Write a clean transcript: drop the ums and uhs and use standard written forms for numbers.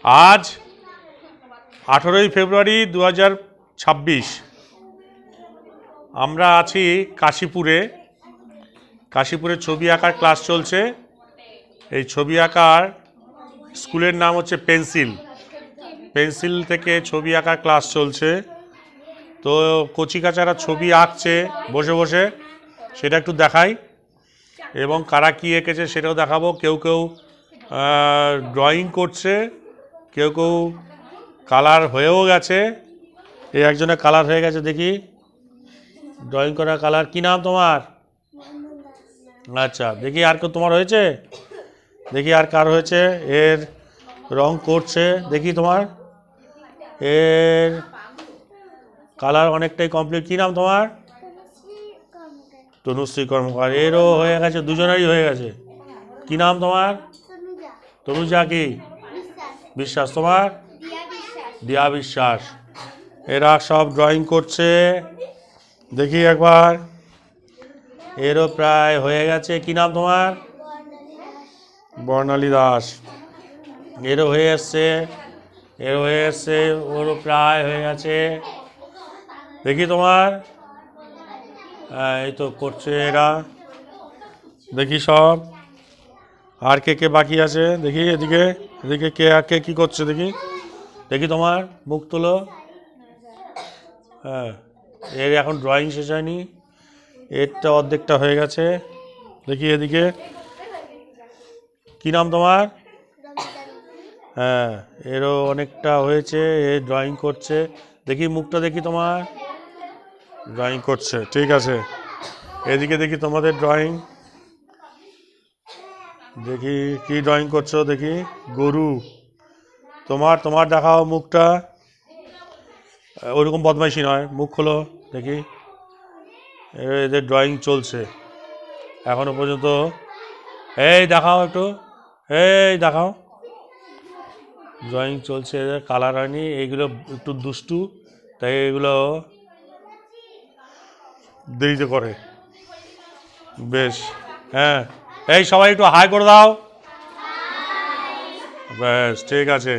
আজ 18ই ফেব্রুয়ারি 2026। আমরা আছি কাশীপুরে। ছবি আঁকার ক্লাস চলছে। এই ছবি আঁকার স্কুলের নাম হচ্ছে পেন্সিল থেকে ছবি আঁকার ক্লাস চলছে। তো কচিকাচারা ছবি আঁকছে বসে বসে, সেটা একটু দেখাই, এবং কারা কী এঁকেছে সেটাও দেখাবো। কেউ ড্রয়িং করছে, কেউ কালার হয়েও গেছে। এই একজনের কালার হয়ে গেছে, দেখি ড্রয়িং করা কালার। কি নাম তোমার? আচ্ছা, দেখি আর কেউ তোমার হয়েছে? দেখি আর কার হয়েছে। এর রং করছে, দেখি তোমার। এর কালার অনেকটাই কমপ্লিট। কি নাম তোমার? তনুশ্রী কর্মকার। এরও হয়ে গেছে, দুজনেরই হয়ে গেছে। কি নাম তোমার? তনুজা কি বিশ্বাস। তোমার? দিয়া বিশ্বাস। এরা সব ড্রয়িং করছে, দেখি একবার। এরও প্রায় হয়ে গেছে। কি নাম তোমার? বর্ণালী দাস। এরও হয়ে এসছে, ওরও প্রায় হয়ে গেছে। দেখি তোমার। এই তো করছে এরা, দেখি সব। আর কে বাকি আছে দেখি। এদিকে কে কি করছে দেখি। দেখি তোমার মুখ তোলো। হ্যাঁ, এর এখন ড্রয়িং শেষ হয়নি, এরটা অর্ধেকটা হয়ে গেছে। দেখি এদিকে। কি নাম তোমার? হ্যাঁ, এরও অনেকটা হয়েছে। এ ড্রয়িং করছে, দেখি মুখটা দেখি তোমার। ড্রয়িং করছে, ঠিক আছে। এদিকে দেখি তোমাদের ড্রয়িং, দেখি কি ড্রয়িং করছো দেখি। গরু। তোমার দেখাও মুখটা। ওইরকম বদমাইশি নয়, মুখ খোলো দেখি। এদের ড্রয়িং চলছে এখনো পর্যন্ত। এই দেখাও একটু, এই দেখাও। ড্রয়িং চলছে, এদের কালার হয়নি। এইগুলো একটু দুষ্টু, তাই এগুলো দেরিতে করে। বেশ, হ্যাঁ। এই সবাই একটু হাই করে দাও। ব্যাস, ঠিক আছে।